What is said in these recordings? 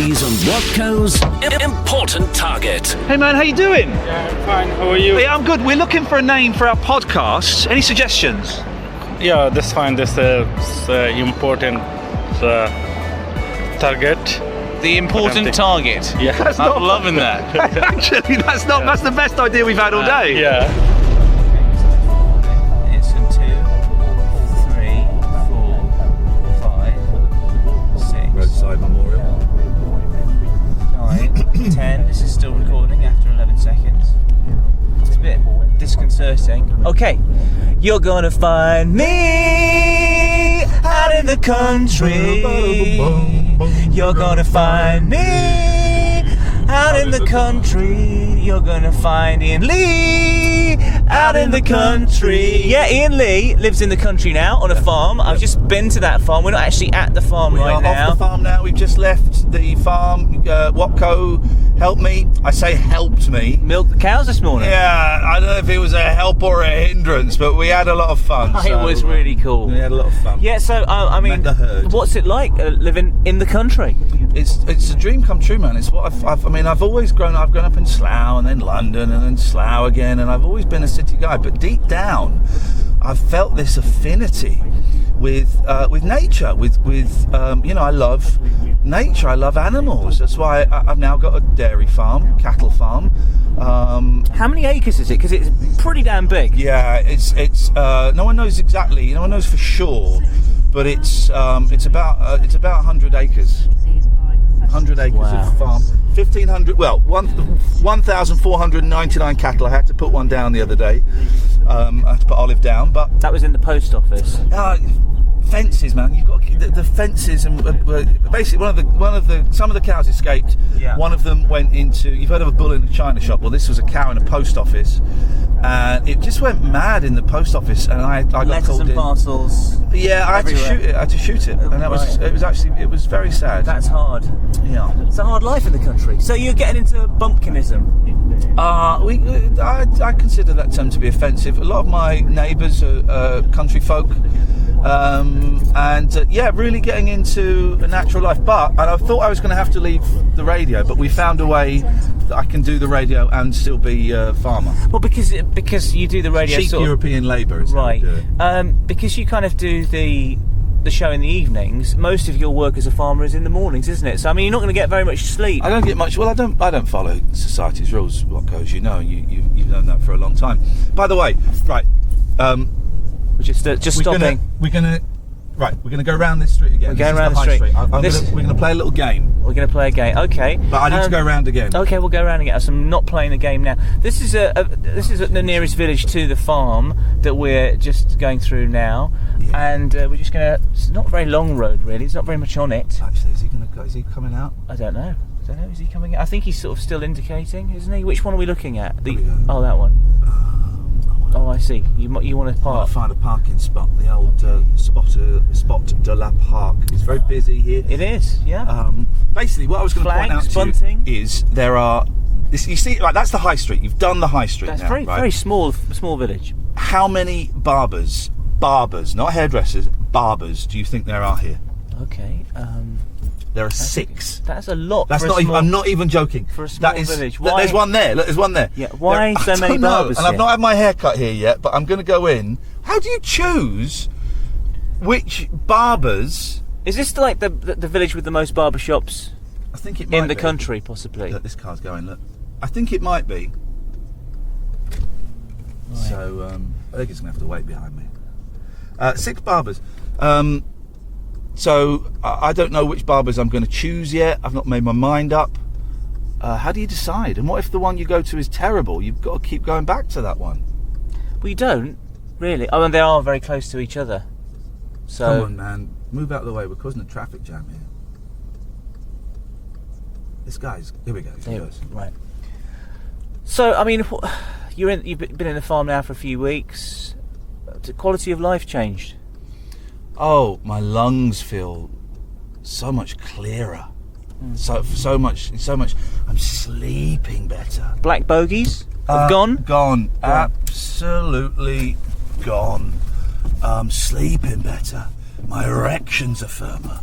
He's on Watko's Important Target. Hey man, how you doing? Yeah, I'm fine. How are you? Yeah, I'm good. We're looking for a name for our podcast. Any suggestions? Yeah, that's fine. This is important target. The important target. Yeah, I'm loving that. Actually, that's the best idea we've had all day. Yeah. It's a 2, 3, 4, 5, 6, Roadside Memorial. 9, 10. This is still recording after 11 seconds. It's a bit disconcerting. Okay. You're gonna find me out in the country. You're gonna find me out in the country. You're gonna find Iain Lee out in the country. Yeah, Iain Lee lives in the country now on a farm. I've just been to that farm. We're not actually at the farm right now. We are off the farm now. We've just left the farm. Watko helped me. I say helped me. Milked the cows this morning. Yeah, I don't know if it was a help or a hindrance, but we had a lot of fun. It was really cool. We had a lot of fun. Yeah, so I mean, Met the herd. what's it like living in the country? It's a dream come true, man. It's what I've always grown up in Slough and then London and then Slough again, and I've always been a city guy. But deep down, I've felt this affinity with nature. I love nature. I love animals. That's why I've now got a dairy farm, cattle farm. How many acres is it? Because it's pretty damn big. Yeah, it's no one knows exactly. No one knows for sure, but it's about 100 acres. 100 acres Wow. of farm. 1,499 cattle. I had to put one down the other day. I had to put Olive down, but That was in the post office. fences, man. You've got the fences, and basically some of the cows escaped. Yeah. One of them went into. You've heard of a bull in a china shop? Well, this was a cow in a post office, and it just went mad in the post office, and I got Letters called and in. parcels. Yeah, I had to shoot it, and that was it was very sad. That's hard. Yeah. It's a hard life in the country. So you're getting into bumpkinism. I consider that term to be offensive. A lot of my neighbours are country folk, really getting into a natural life. And I thought I was going to have to leave the radio, but we found a way that I can do the radio and still be a farmer. Well, because you do the radio Cheap sort of, European labour, is right? how we do it. Because you kind of do the show in the evenings. Most of your work as a farmer is in the mornings, isn't it? So I mean, you're not going to get very much sleep. I don't get much. Well, I don't follow society's rules, Watko, as you know. You've known that for a long time. By the way, right. We're just stopping. We're gonna go around this street again. We're going This is around the high street. We're gonna play a little game. We're going to play a game. Okay. But I need to go around again. Okay, we'll go around again. So I'm not playing the game now. This is the nearest village to the farm that we're just going through now, and we're just going to. It's not a very long road, really. There's not very much on it. Actually, is he coming out? I don't know. Is he coming out? I think he's sort of still indicating, isn't he? Which one are we looking at? There we go. Oh, that one. Oh, I see. You want to I'll park? find a parking spot. The old spot de la Park. It's very busy here. It is. Yeah. Basically, what I was going to point out Flags, to bunting. you is there are. You see, like that's the high street. You've done the high street That's now, very right? very small village. How many barbers, not hairdressers, barbers, do you think there are here? Okay. There are 6. That's a lot. That's for a not even. small- I'm not even joking. For a small That is, village. Look, Why- there's one there. Look, there's one there. Yeah. Why I so many don't know, barbers? And I've here? not had my hair cut here yet, but I'm going to go in. How do you choose which barbers? Is this like the village with the most barber shops I think it might in the be. country, possibly? Look, this car's going. Look, I think it might be. Right. So I think it's going to have to wait behind me. 6 barbers. So I don't know which barbers I'm going to choose yet. I've not made my mind up. How do you decide? And what if the one you go to is terrible? You've got to keep going back to that one. Well, you don't really. Oh, and they are very close to each other. So Come on, man. Move out of the way. We're causing a traffic jam here. This guy's... Here we go. Here he goes. Right. So, I mean, you've been in the farm now for a few weeks. The quality of life changed. Oh, my lungs feel so much clearer. So much. I'm sleeping better. Black bogies have gone. Gone. Absolutely gone. Sleeping better. My erections are firmer.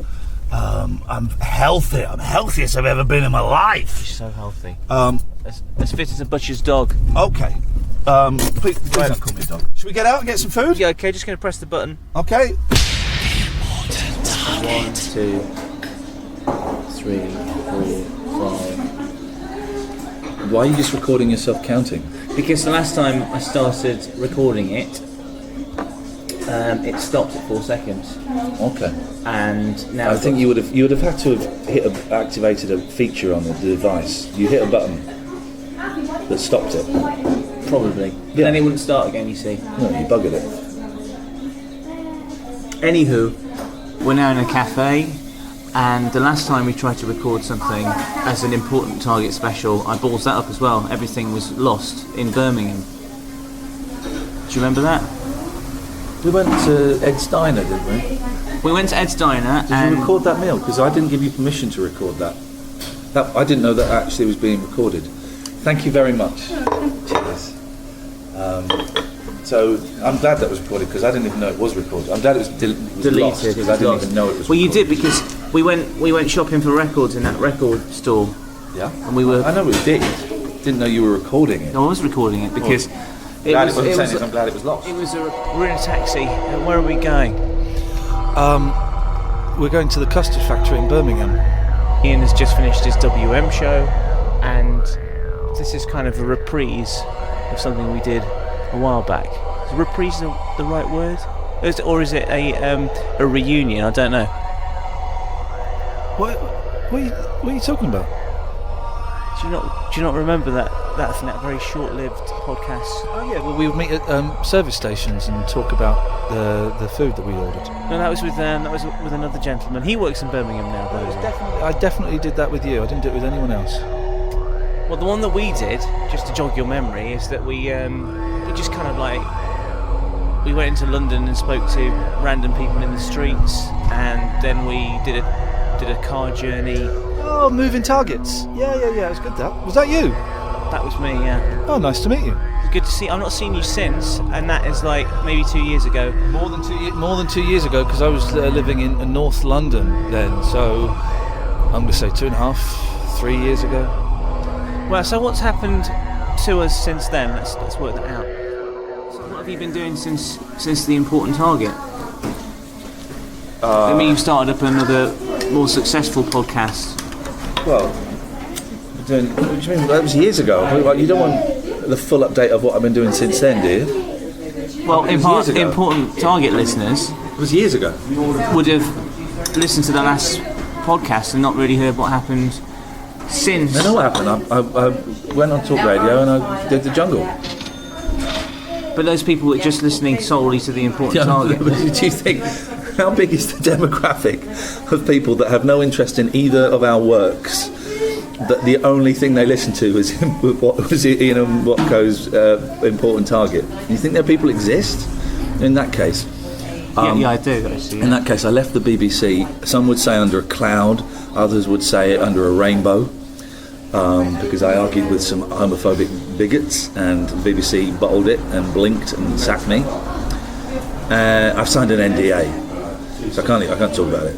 I'm healthy. I'm healthiest I've ever been in my life. You're so healthy. As fit as a butcher's dog. Okay. Please don't call me a dog. Should we get out and get some food? Yeah, okay, just going to press the button. Okay. 1, 2, 3, 4, 5. Why are you just recording yourself counting? Because the last time I started recording it, it stopped at 4 seconds. Okay. And now I think you would have had to have activated a feature on the device. You hit a button that stopped it. Probably. But then it wouldn't start again, you see. No, you buggered it. Anywho, we're now in a cafe, and the last time we tried to record something as an important target special, I ballsed that up as well. Everything was lost in Birmingham. Do you remember that? We went to Ed's Diner, didn't we? We went to Ed's Diner. Did you record that meal? Because I didn't give you permission to record that. I didn't know that actually was being recorded. Thank you very much. Cheers. So I'm glad that was recorded because I didn't even know it was recorded. I'm glad it was deleted because I didn't even know it was. Well, recorded. you did because we went shopping for records in that record store. Yeah. And we were. I know we did. Didn't know you were recording it. No, I was recording it because. I'm glad it was lost. We're in a taxi. Where are we going? We're going to the custard factory in Birmingham. Iain has just finished his WM show, and this is kind of a reprise of something we did a while back. Is reprise the right word? Or is it a reunion? I don't know. What are you talking about? Do you not remember that very short-lived podcast? Oh yeah, well we would meet at service stations and talk about the food that we ordered. No, that was with another gentleman. He works in Birmingham now, by the way. I definitely did that with you. I didn't do it with anyone else. Well, the one that we did, just to jog your memory, is that we just kind of like we went into London and spoke to random people in the streets, and then we did a car journey. Oh, moving targets. Yeah. It was good. Was that you? That was me. Yeah. Oh, nice to meet you. Good to see. I've not seen you since, and that is like maybe 2 years ago. More than 2 years ago, because I was living in North London then. So I'm going to say 2.5, 3 years ago. Well, so what's happened to us since then? Let's work that out. So what have you been doing since the important target? I mean, you've started up another more successful podcast. Well, what do you mean? That was years ago. You don't want the full update of what I've been doing since then, do you? Well, important target listeners. It was years ago. Would have listened to the last podcast and not really heard what happened since. I know what happened. I went on Talk Radio and I did the jungle. But those people were just listening solely to the important target. Do you think? How big is the demographic of people that have no interest in either of our works? That the only thing they listen to is what was Iain and Watko's important target. You think that people exist? In that case, yeah, I do. Actually, yeah. In that case, I left the BBC. Some would say under a cloud, others would say it under a rainbow, because I argued with some homophobic bigots, and the BBC bottled it and blinked and sacked me. I've signed an NDA. So I can't talk about it.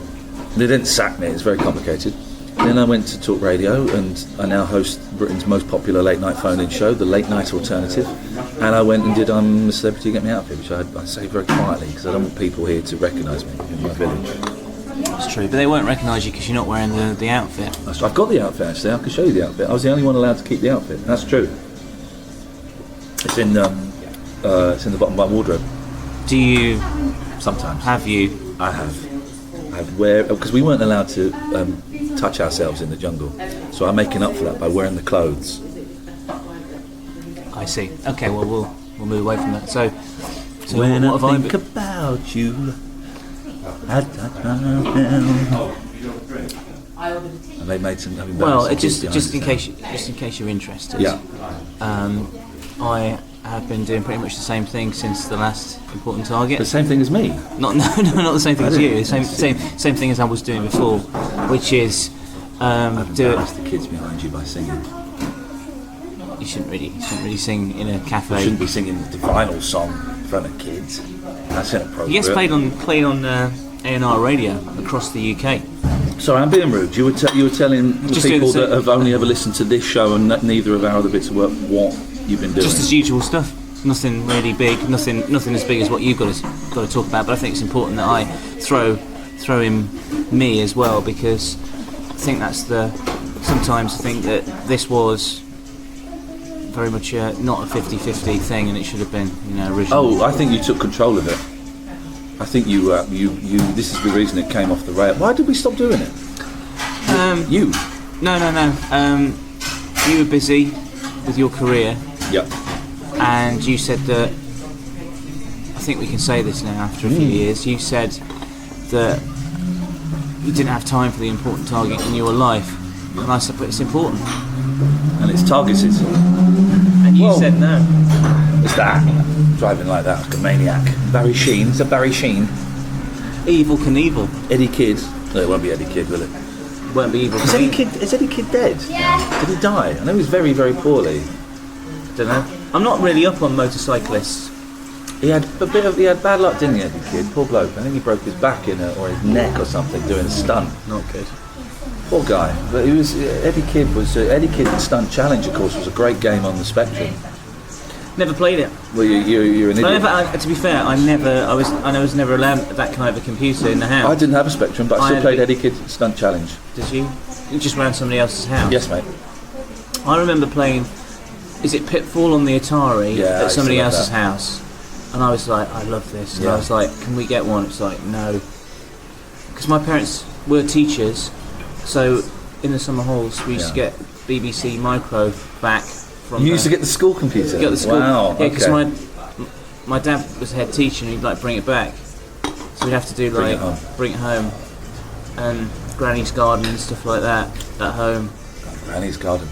They didn't sack me, it's very complicated. Then I went to Talk Radio and I now host Britain's most popular late night phone-in show, The Late Night Alternative. And I went and did I'm a Celebrity, Get Me Out of Here, which I say very quietly because I don't want people here to recognise me in my village. That's true, but they won't recognise you because you're not wearing the outfit. I've got the outfit actually, I can show you the outfit. I was the only one allowed to keep the outfit, that's true. It's in the bottom of my wardrobe. Do you... Sometimes. Have you? I have because we weren't allowed to touch ourselves in the jungle, so I'm making up for that by wearing the clothes. I see. Okay, well we'll move away from that. So when what I think about you, and they made some. Well, just in case you're interested. Yeah. I have been doing pretty much the same thing since the last important target. The same thing as me? Not the same thing as you. The same thing as I was doing before, which is do it. The kids behind you by singing. You shouldn't really sing in a cafe. You shouldn't be singing the vinyl song in front of kids. That's inappropriate. He gets played on A&R radio across the UK. Sorry, I'm being rude. You were telling the Just people doing the that have only ever listened to this show and neither of our other bits of work what you've been doing. Just as usual stuff. Nothing really big. Nothing as big as what you've got to talk about. But I think it's important that I throw in me as well, because I think that's sometimes I think that this was very much not a 50-50 thing, and it should have been, originally. Oh, I think you took control of it. I think you this is the reason it came off the rail. Why did we stop doing it? You? No. You were busy with your career. Yep. And you said that, I think we can say this now after a few years, you said that you didn't have time for the important target in your life. And I said, but it's important. And it's targeted. And you said no. It's that. Driving like that, like a maniac. Barry Sheen. It's a Barry Sheen. Evil Knievel. Eddie Kidd. No, it won't be Eddie Kidd, will it? Won't be Evil Is Eddie Kidd dead? Yeah. Did he die? I know he was very, very poorly. Don't know. I'm not really up on motorcyclists. He had bad luck, didn't he, Eddie Kidd? Poor bloke. I think he broke his back or his neck or something doing a stunt. Not good. Poor guy. But Eddie Kidd and Stunt Challenge, of course, was a great game on the Spectrum. Never played it. Well, you're an idiot. To be fair, I was never allowed that kind of a computer in the house. I didn't have a Spectrum, but I still played Eddie Kidd Stunt Challenge. Did you? You just ran somebody else's house? Yes, mate. I remember playing, is it Pitfall on the Atari at somebody else's that. house? And I was like, I love this. And I was like, can we get one? It's like, no. Because my parents were teachers, so in the summer halls we used to get BBC Micro back from You used to get the school computer? Get the school. Wow, yeah, because okay. my dad was head teacher and he'd like bring it back. So we'd have to do bring it home. And Granny's Garden and stuff like that at home. Granny's Garden.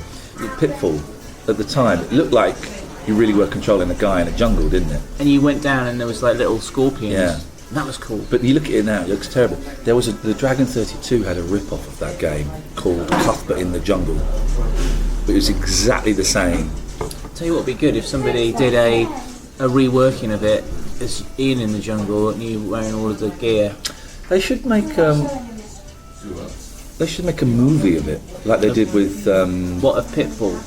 Pitfall, at the time, it looked like you really were controlling a guy in a jungle, didn't it? And you went down and there was like little scorpions. Yeah. And that was cool. But you look at it now, it looks terrible. There was the Dragon 32 had a rip-off of that game called Cuthbert in the Jungle. But it was exactly the same. Tell you what would be good if somebody did a reworking of it as Iain in the Jungle and you wearing all of the gear. They should make a movie of it, like they did with What, of Pitfall?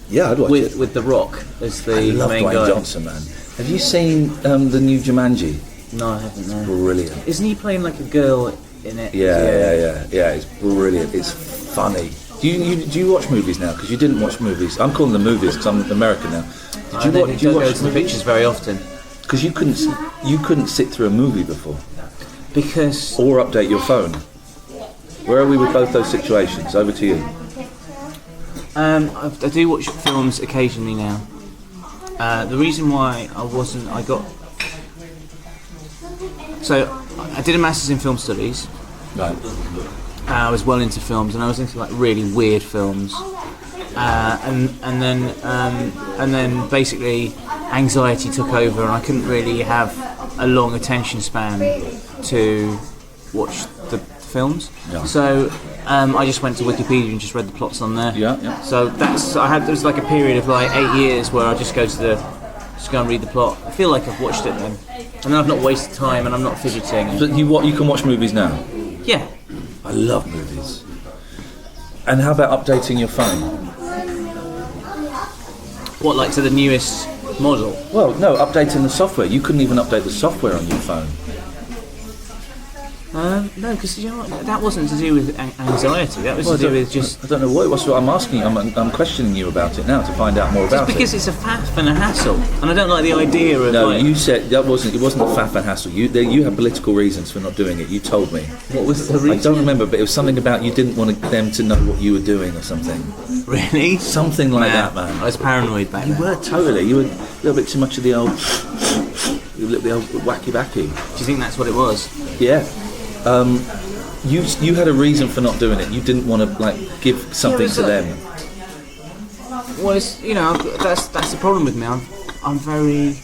Yeah, I'd watch it. With The Rock as the I love main Dwayne guy. Johnson, man. Have you seen the new Jumanji? No, I haven't. No. Brilliant. Isn't he playing like a girl in it? Yeah. It's brilliant. It's funny. Do you watch movies now? Because you didn't watch movies. I'm calling them movies because I'm American now. Do you watch go to the pictures very often? Because you couldn't sit through a movie before. Because or update your phone. Where are we with both those situations? Over to you. I do watch films occasionally now. The reason why I did a master's in film studies. Right. I was well into films, and I was into like really weird films, and then basically anxiety took over, and I couldn't really have a long attention span to watch the films. Yeah. So I just went to Wikipedia and just read the plots on there. Yeah. So there was like a period of like 8 years where I just go and read the plot. I feel like I've watched it then, and then I've not wasted time, and I'm not fidgeting. But you can watch movies now. Yeah. I love movies. And how about updating your phone? What, like to the newest model? Well, no, updating the software. You couldn't even update the software on your phone. No, because you know what, that wasn't to do with anxiety. That was to do with just. I don't know what it was. What I'm asking you. I'm questioning you about it now to find out more about it. Just because it's a faff and a hassle, and I don't like the idea of. No, like, you said that wasn't. It wasn't a faff and hassle. You had political reasons for not doing it. You told me. What was the reason? I don't remember, but it was something about you didn't want them to know what you were doing or something. Really? Something like that, man. I was paranoid back then. You were totally. You were a little bit too much of the old wacky backy. Do you think that's what it was? Yeah. You had a reason for not doing it. You didn't want to like give something to them. Well, it's, that's the problem with me. I'm very,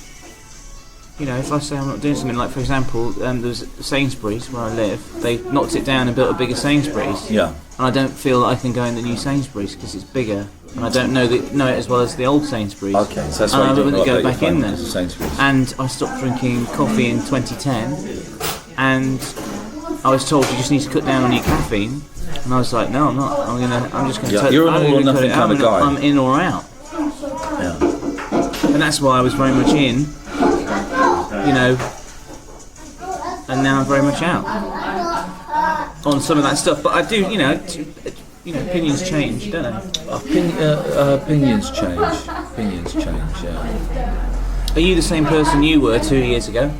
if I say I'm not doing something, like for example, there's Sainsbury's where I live. They knocked it down and built a bigger Sainsbury's. Yeah. And I don't feel that I can go in the new Sainsbury's because it's bigger, and I don't know it as well as the old Sainsbury's. Okay, so that's why you didn't go back in there. Sainsbury's. And I stopped drinking coffee in 2010, and I was told you just need to cut down on your caffeine, and I was like, no, I'm not. I'm just going to. Yeah, you're an all or nothing kind of guy. I'm in or out. Yeah. And that's why I was very much in, you know, and now I'm very much out on some of that stuff. But I do, you know, opinions change, don't they? Opinions change. Opinions change. Yeah. Are you the same person you were 2 years ago?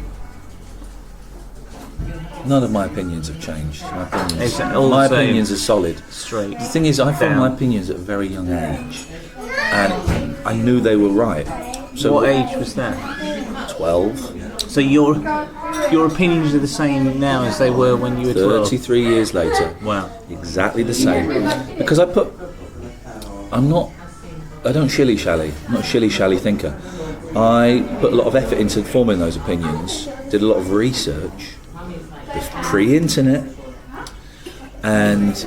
None of my opinions have changed. All My the same. opinions are solid. Straight. The thing is, I formed down. my opinions at a very young age, and I knew they were right. So What age was that? 12. So your opinions are the same now as they were when you were 12? 33 years later. Wow. Exactly the same. Because I don't shilly-shally. I'm not a shilly-shally thinker. I put a lot of effort into forming those opinions, did a lot of research, pre-internet, and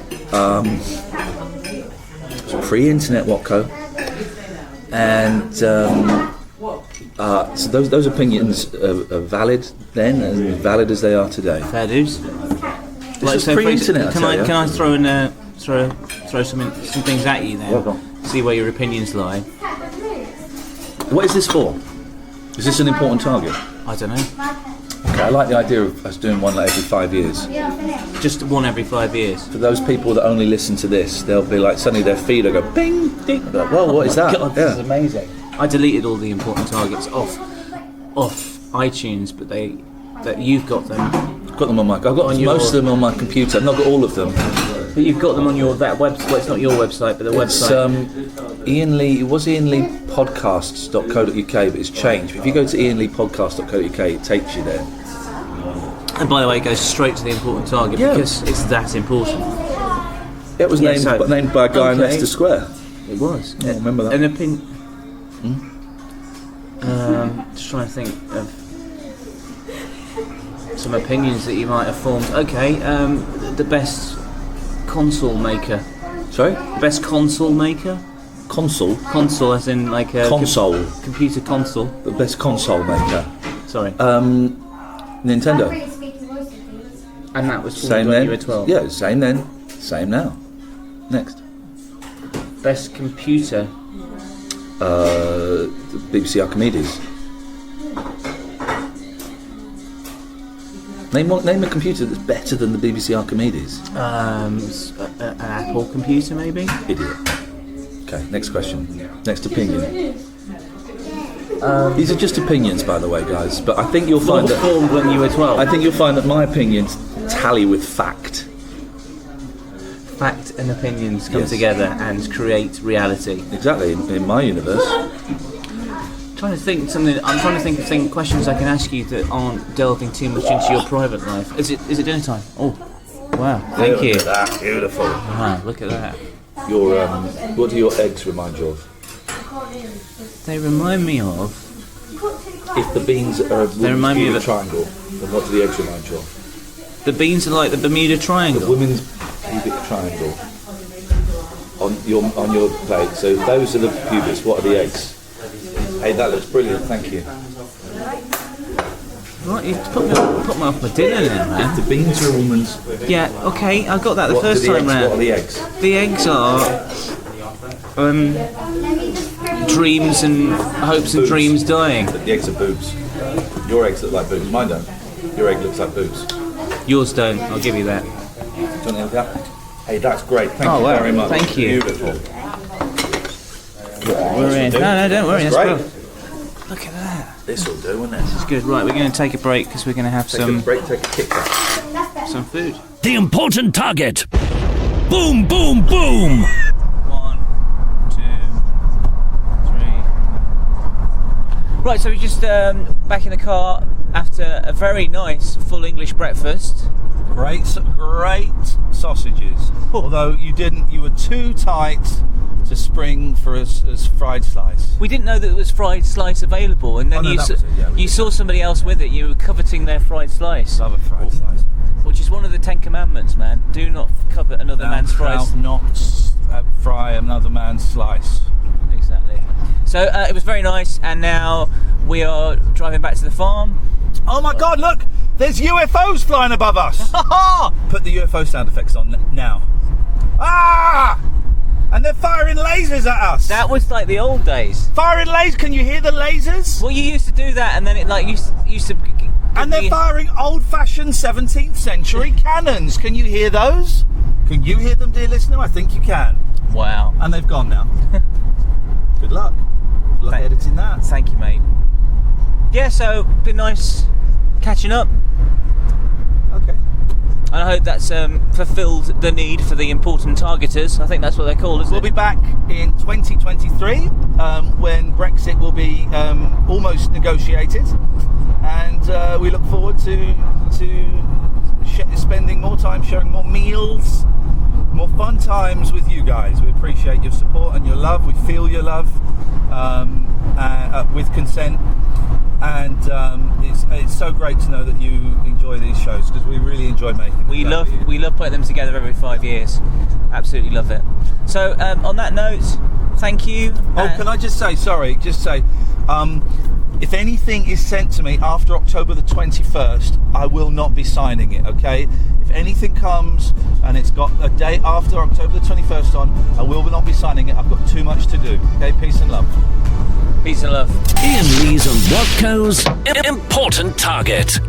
pre-internet Watko, and so those opinions are valid then and as valid as they are today. Fair dues. This was pre-internet. Can I throw in throw some things at you then? Well, see where your opinions lie. what is this for? Is this an important target? I don't know. Okay, I like the idea of us doing one like every 5 years. Just one every 5 years. For those people that only listen to this, they'll be like, suddenly their feed will go bing, ding. They'll be like, whoa, what is that? God, this is amazing. I deleted all the important targets off iTunes, but you've got them. I've got them on my. I've got most of them on my computer. I've not got all of them. But you've got them on that website. Well, it's not your website, but the website. It's Iain Lee. It was Iain Lee podcasts.co.uk, but it's changed. But if you go to iainleepodcast.co.uk, it takes you there. And by the way, it goes straight to the important target because it's that important. It was named by a guy in Leicester Square. It was. I remember that. An opinion. Just trying to think of some opinions that you might have formed. Okay, the best console maker. Sorry? Best console maker? Console? Console as in like a... Console. Computer console. The best console maker. Sorry. Nintendo. And that was Same when then. you were 12? Yeah, same then. Same now. Next. Best computer? The BBC Archimedes. Name a computer that's better than the BBC Archimedes. An Apple computer, maybe? Idiot. Okay, next question. Next opinion. These are just opinions, by the way, guys. But I think you'll find that formed when you were 12. I think you'll find that my opinions tally with fact. Fact and opinions come Yes. together and create reality. Exactly. In my universe. I'm trying to think of questions I can ask you that aren't delving too much into your private life. Is it dinner time? Oh, wow! Thank you. Look at that. Beautiful. Wow, look at that. Your what do your eggs remind you of? They remind me of. If the beans are a remind me of woman's triangle, then what do the eggs remind you of? The beans are like the Bermuda Triangle. The women's pubic triangle on your plate. So if those are the pubis, what are the eggs? Hey, that looks brilliant. Thank you. Right, you put me off my dinner then, man. The beans are a woman's. Yeah, okay, I got that the first time round. What are the eggs? The eggs are dreams and hopes and Boobs. dreams dying. The eggs are boobs. Your eggs look like boobs. Mine don't. Your egg looks like boobs. Yours don't. I'll give you that. Do you want to have that? Hey, that's great. Thank you wow. very much. Thank you. Beautiful. We're in. No, don't worry. That's great. good. Look at that. This will do, won't it? It's good. Right, we're going to take a break because we're going to have Take a break, take a kick back. some food. The important target. Boom, boom, boom. 1, 2, 3. Right, so we're just back in the car after a very nice full English breakfast. Great sausages. Although you were too tight to spring for as fried slice. We didn't know that there was fried slice available, and then you saw somebody else with it. You were coveting their fried slice, Love a fried slice. which is one of the 10 Commandments, man. Do not covet another man's fried slice. Not fry another man's slice. Exactly. So it was very nice, and now we are driving back to the farm. Oh my God! Look, There's UFOs flying above us. Put the UFO sound effects on now. Ah! And they're firing lasers at us. That was like the old days. Firing lasers. Can you hear the lasers? Well, you used to do that, and then it like used to. And they're firing old-fashioned 17th century cannons. Can you hear those? Can you hear them, dear listener? I think you can. Wow. And they've gone now. Good luck. Good luck editing that. Thank you, mate. Yeah, so been nice catching up. Okay. And I hope that's fulfilled the need for the important targeters. I think that's what they're called, isn't We'll it? be back in 2023 when Brexit will be almost negotiated, and we look forward to spending more time sharing more meals, more fun times with you guys. We appreciate your support and your love. We feel your love with consent. And it's so great to know that you enjoy these shows, because we really enjoy making them. We love putting them together every 5 years. Absolutely love it. So on that note, thank you. Can I just say, if anything is sent to me after October the 21st, I will not be signing it, okay? If anything comes and it's got a date after October the 21st on, I will not be signing it. I've got too much to do, okay? Peace and love. Peace and love. Iain Lee's and Watko's Important Target.